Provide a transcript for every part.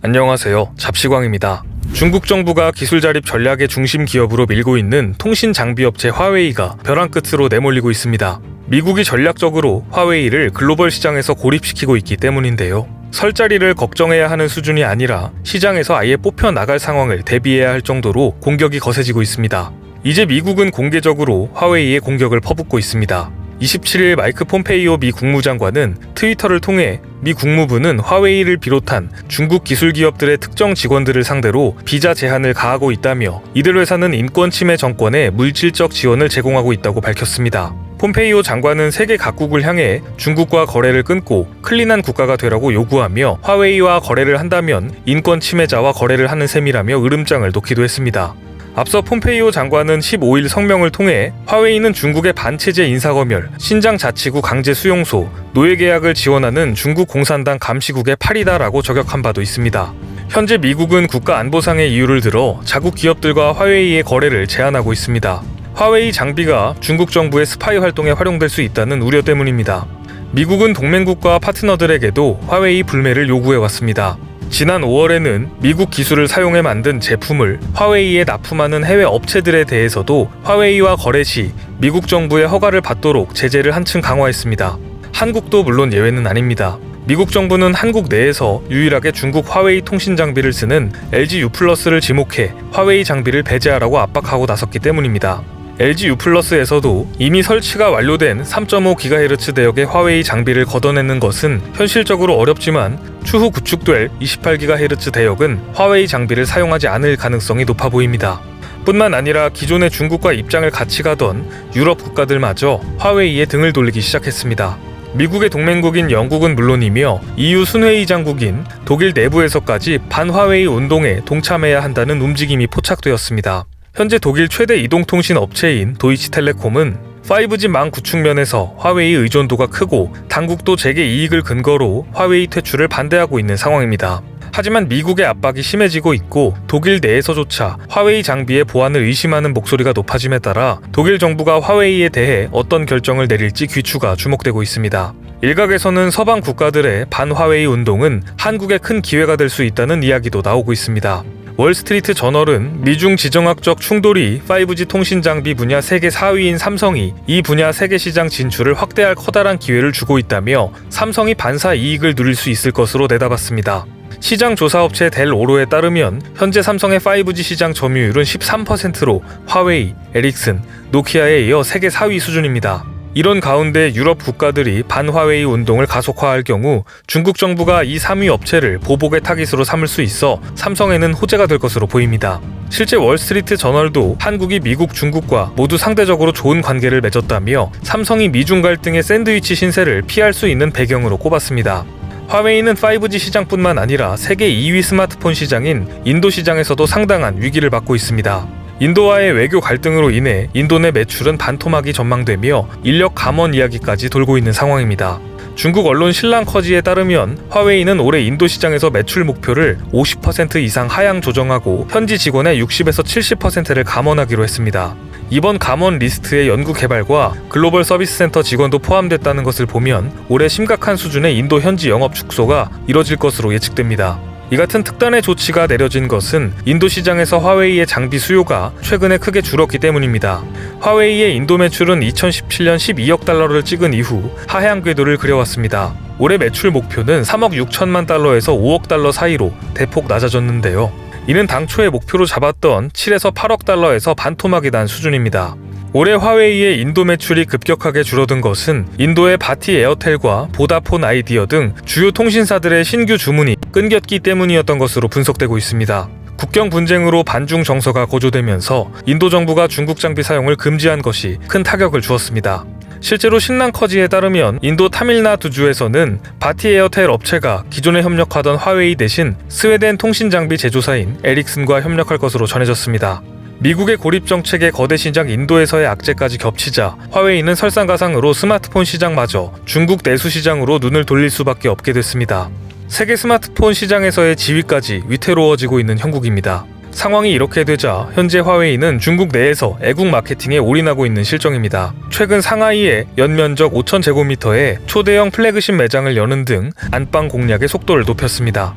안녕하세요. 잡시광입니다. 중국 정부가 기술 자립 전략의 중심 기업으로 밀고 있는 통신 장비 업체 화웨이가 벼랑 끝으로 내몰리고 있습니다. 미국이 전략적으로 화웨이를 글로벌 시장에서 고립시키고 있기 때문인데요. 설 자리를 걱정해야 하는 수준이 아니라 시장에서 아예 뽑혀 나갈 상황을 대비해야 할 정도로 공격이 거세지고 있습니다. 이제 미국은 공개적으로 화웨이의 공격을 퍼붓고 있습니다. 27일 마이크 폼페이오 미 국무장관은 트위터를 통해 미 국무부는 화웨이를 비롯한 중국 기술 기업들의 특정 직원들을 상대로 비자 제한을 가하고 있다며 이들 회사는 인권 침해 정권에 물질적 지원을 제공하고 있다고 밝혔습니다. 폼페이오 장관은 세계 각국을 향해 중국과 거래를 끊고 클린한 국가가 되라고 요구하며 화웨이와 거래를 한다면 인권 침해자와 거래를 하는 셈이라며 으름장을 놓기도 했습니다. 앞서 폼페이오 장관은 15일 성명을 통해 화웨이는 중국의 반체제 인사검열, 신장자치구 강제수용소, 노예계약을 지원하는 중국 공산당 감시국의 팔이다라고 저격한 바도 있습니다. 현재 미국은 국가안보상의 이유를 들어 자국 기업들과 화웨이의 거래를 제한하고 있습니다. 화웨이 장비가 중국 정부의 스파이 활동에 활용될 수 있다는 우려 때문입니다. 미국은 동맹국과 파트너들에게도 화웨이 불매를 요구해왔습니다. 지난 5월에는 미국 기술을 사용해 만든 제품을 화웨이에 납품하는 해외 업체들에 대해서도 화웨이와 거래 시 미국 정부의 허가를 받도록 제재를 한층 강화했습니다. 한국도 물론 예외는 아닙니다. 미국 정부는 한국 내에서 유일하게 중국 화웨이 통신 장비를 쓰는 LG U+를 지목해 화웨이 장비를 배제하라고 압박하고 나섰기 때문입니다. LG U+에서도 이미 설치가 완료된 3.5GHz 대역의 화웨이 장비를 걷어내는 것은 현실적으로 어렵지만 추후 구축될 28GHz 대역은 화웨이 장비를 사용하지 않을 가능성이 높아 보입니다. 뿐만 아니라 기존의 중국과 입장을 같이 가던 유럽 국가들마저 화웨이에 등을 돌리기 시작했습니다. 미국의 동맹국인 영국은 물론이며 EU 순회의장국인 독일 내부에서까지 반화웨이 운동에 동참해야 한다는 움직임이 포착되었습니다. 현재 독일 최대 이동통신 업체인 도이치텔레콤은 5G망 구축 면에서 화웨이 의존도가 크고 당국도 재계 이익을 근거로 화웨이 퇴출을 반대하고 있는 상황입니다. 하지만 미국의 압박이 심해지고 있고 독일 내에서조차 화웨이 장비의 보안을 의심하는 목소리가 높아짐에 따라 독일 정부가 화웨이에 대해 어떤 결정을 내릴지 귀추가 주목되고 있습니다. 일각에서는 서방 국가들의 반화웨이 운동은 한국의 큰 기회가 될 수 있다는 이야기도 나오고 있습니다. 월스트리트 저널은 미중 지정학적 충돌이 5G 통신 장비 분야 세계 4위인 삼성이 이 분야 세계 시장 진출을 확대할 커다란 기회를 주고 있다며 삼성이 반사 이익을 누릴 수 있을 것으로 내다봤습니다. 시장 조사업체 델오로에 따르면 현재 삼성의 5G 시장 점유율은 13%로 화웨이, 에릭슨, 노키아에 이어 세계 4위 수준입니다. 이런 가운데 유럽 국가들이 반화웨이 운동을 가속화할 경우 중국 정부가 이 3위 업체를 보복의 타깃으로 삼을 수 있어 삼성에는 호재가 될 것으로 보입니다. 실제 월스트리트 저널도 한국이 미국, 중국과 모두 상대적으로 좋은 관계를 맺었다며 삼성이 미중 갈등의 샌드위치 신세를 피할 수 있는 배경으로 꼽았습니다. 화웨이는 5G 시장뿐만 아니라 세계 2위 스마트폰 시장인 인도 시장에서도 상당한 위기를 맞고 있습니다. 인도와의 외교 갈등으로 인해 인도 내 매출은 반토막이 전망되며 인력 감원 이야기까지 돌고 있는 상황입니다. 중국 언론 신랑커지에 따르면 화웨이는 올해 인도 시장에서 매출 목표를 50% 이상 하향 조정하고 현지 직원의 60에서 70%를 감원하기로 했습니다. 이번 감원 리스트에 연구개발과 글로벌 서비스 센터 직원도 포함됐다는 것을 보면 올해 심각한 수준의 인도 현지 영업 축소가 이뤄질 것으로 예측됩니다. 이 같은 특단의 조치가 내려진 것은 인도 시장에서 화웨이의 장비 수요가 최근에 크게 줄었기 때문입니다. 화웨이의 인도 매출은 2017년 12억 달러를 찍은 이후 하향 궤도를 그려왔습니다. 올해 매출 목표는 3억 6천만 달러에서 5억 달러 사이로 대폭 낮아졌는데요. 이는 당초의 목표로 잡았던 7에서 8억 달러에서 반토막이 난 수준입니다. 올해 화웨이의 인도 매출이 급격하게 줄어든 것은 인도의 바티 에어텔과 보다폰 아이디어 등 주요 통신사들의 신규 주문이 끊겼기 때문이었던 것으로 분석되고 있습니다. 국경 분쟁으로 반중 정서가 고조되면서 인도 정부가 중국 장비 사용을 금지한 것이 큰 타격을 주었습니다. 실제로 신랑커지에 따르면 인도 타밀나두주에서는 바티 에어텔 업체가 기존에 협력하던 화웨이 대신 스웨덴 통신 장비 제조사인 에릭슨과 협력할 것으로 전해졌습니다. 미국의 고립 정책의 거대 시장 인도에서의 악재까지 겹치자 화웨이는 설상가상으로 스마트폰 시장마저 중국 내수 시장으로 눈을 돌릴 수밖에 없게 됐습니다. 세계 스마트폰 시장에서의 지위까지 위태로워지고 있는 형국입니다. 상황이 이렇게 되자 현재 화웨이는 중국 내에서 애국 마케팅에 올인하고 있는 실정입니다. 최근 상하이에 연면적 5,000제곱미터의 초대형 플래그십 매장을 여는 등 안방 공략의 속도를 높였습니다.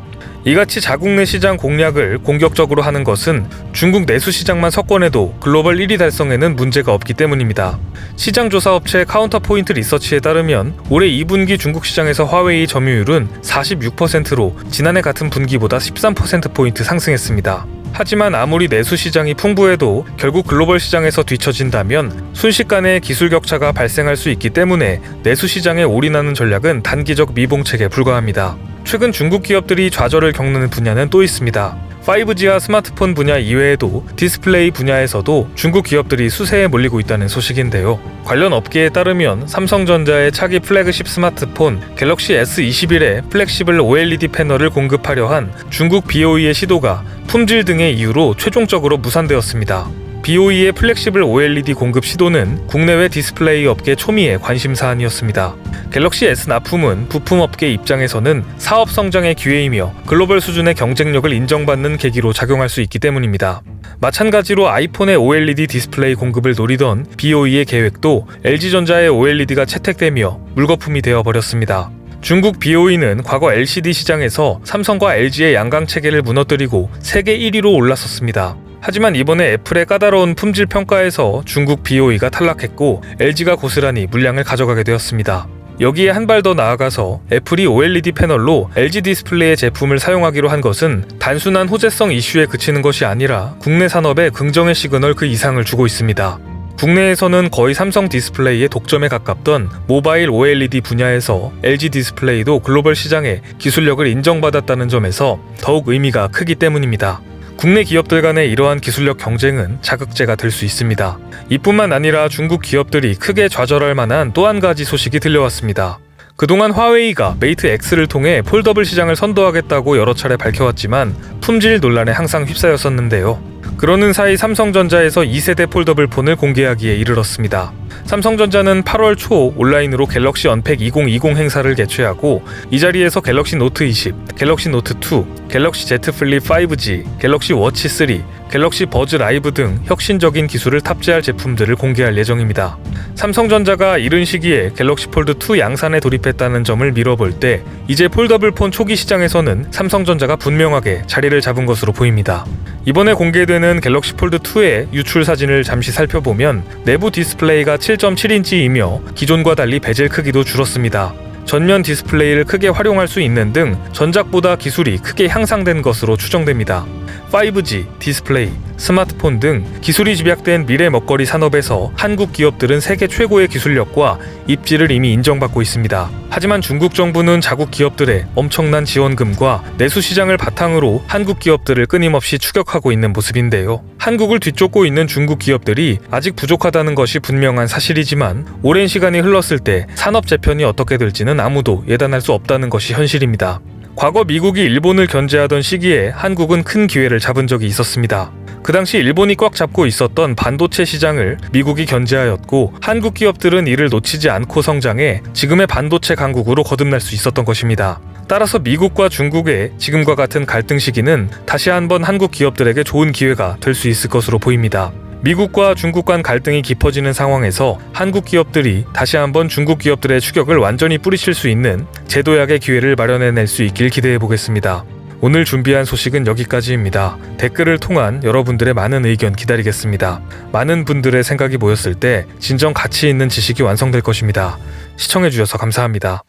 이같이 자국 내 시장 공략을 공격적으로 하는 것은 중국 내수 시장만 석권해도 글로벌 1위 달성에는 문제가 없기 때문입니다. 시장조사업체 카운터포인트 리서치에 따르면 올해 2분기 중국 시장에서 화웨이 점유율은 46%로 지난해 같은 분기보다 13%포인트 상승했습니다. 하지만 아무리 내수 시장이 풍부해도 결국 글로벌 시장에서 뒤처진다면 순식간에 기술 격차가 발생할 수 있기 때문에 내수 시장에 올인하는 전략은 단기적 미봉책에 불과합니다. 최근 중국 기업들이 좌절을 겪는 분야는 또 있습니다. 5G와 스마트폰 분야 이외에도 디스플레이 분야에서도 중국 기업들이 수세에 몰리고 있다는 소식인데요. 관련 업계에 따르면 삼성전자의 차기 플래그십 스마트폰 갤럭시 S21에 플렉시블 OLED 패널을 공급하려 한 중국 BOE의 시도가 품질 등의 이유로 최종적으로 무산되었습니다. BOE의 플렉시블 OLED 공급 시도는 국내외 디스플레이 업계 초미의 관심 사안이었습니다. 갤럭시 S 납품은 부품업계 입장에서는 사업 성장의 기회이며 글로벌 수준의 경쟁력을 인정받는 계기로 작용할 수 있기 때문입니다. 마찬가지로 아이폰의 OLED 디스플레이 공급을 노리던 BOE의 계획도 LG전자의 OLED가 채택되며 물거품이 되어버렸습니다. 중국 BOE는 과거 LCD 시장에서 삼성과 LG의 양강 체계를 무너뜨리고 세계 1위로 올랐었습니다. 하지만 이번에 애플의 까다로운 품질 평가에서 중국 BOE가 탈락했고 LG가 고스란히 물량을 가져가게 되었습니다. 여기에 한 발 더 나아가서 애플이 OLED 패널로 LG 디스플레이의 제품을 사용하기로 한 것은 단순한 호재성 이슈에 그치는 것이 아니라 국내 산업에 긍정의 시그널 그 이상을 주고 있습니다. 국내에서는 거의 삼성 디스플레이의 독점에 가깝던 모바일 OLED 분야에서 LG 디스플레이도 글로벌 시장에 기술력을 인정받았다는 점에서 더욱 의미가 크기 때문입니다. 국내 기업들 간의 이러한 기술력 경쟁은 자극제가 될 수 있습니다. 이뿐만 아니라 중국 기업들이 크게 좌절할 만한 또 한 가지 소식이 들려왔습니다. 그동안 화웨이가 메이트 X를 통해 폴더블 시장을 선도하겠다고 여러 차례 밝혀왔지만 품질 논란에 항상 휩싸였었는데요. 그러는 사이 삼성전자에서 2세대 폴더블 폰을 공개하기에 이르렀습니다. 삼성전자는 8월 초 온라인으로 갤럭시 언팩 2020 행사를 개최하고 이 자리에서 갤럭시 노트 20, 갤럭시 노트 2, 갤럭시 Z 플립 5G, 갤럭시 워치 3, 갤럭시 버즈 라이브 등 혁신적인 기술을 탑재할 제품들을 공개할 예정입니다. 삼성전자가 이른 시기에 갤럭시 폴드 2 양산에 돌입했다는 점을 미뤄볼 때 이제 폴더블 폰 초기 시장에서는 삼성전자가 분명하게 자리를 잡은 것으로 보입니다. 이번에 공개되는 갤럭시 폴드 2의 유출 사진을 잠시 살펴보면 내부 디스플레이가 7.7인치이며 기존과 달리 베젤 크기도 줄었습니다. 전면 디스플레이를 크게 활용할 수 있는 등 전작보다 기술이 크게 향상된 것으로 추정됩니다. 5G, 디스플레이, 스마트폰 등 기술이 집약된 미래 먹거리 산업에서 한국 기업들은 세계 최고의 기술력과 입지를 이미 인정받고 있습니다. 하지만 중국 정부는 자국 기업들의 엄청난 지원금과 내수 시장을 바탕으로 한국 기업들을 끊임없이 추격하고 있는 모습인데요. 한국을 뒤쫓고 있는 중국 기업들이 아직 부족하다는 것이 분명한 사실이지만 오랜 시간이 흘렀을 때 산업 재편이 어떻게 될지는 아무도 예단할 수 없다는 것이 현실입니다. 과거 미국이 일본을 견제하던 시기에 한국은 큰 기회를 잡은 적이 있었습니다. 그 당시 일본이 꽉 잡고 있었던 반도체 시장을 미국이 견제하였고 한국 기업들은 이를 놓치지 않고 성장해 지금의 반도체 강국으로 거듭날 수 있었던 것입니다. 따라서 미국과 중국의 지금과 같은 갈등 시기는 다시 한번 한국 기업들에게 좋은 기회가 될 수 있을 것으로 보입니다. 미국과 중국 간 갈등이 깊어지는 상황에서 한국 기업들이 다시 한번 중국 기업들의 추격을 완전히 뿌리칠 수 있는 제도약의 기회를 마련해낼 수 있길 기대해 보겠습니다. 오늘 준비한 소식은 여기까지입니다. 댓글을 통한 여러분들의 많은 의견 기다리겠습니다. 많은 분들의 생각이 모였을 때 진정 가치 있는 지식이 완성될 것입니다. 시청해주셔서 감사합니다.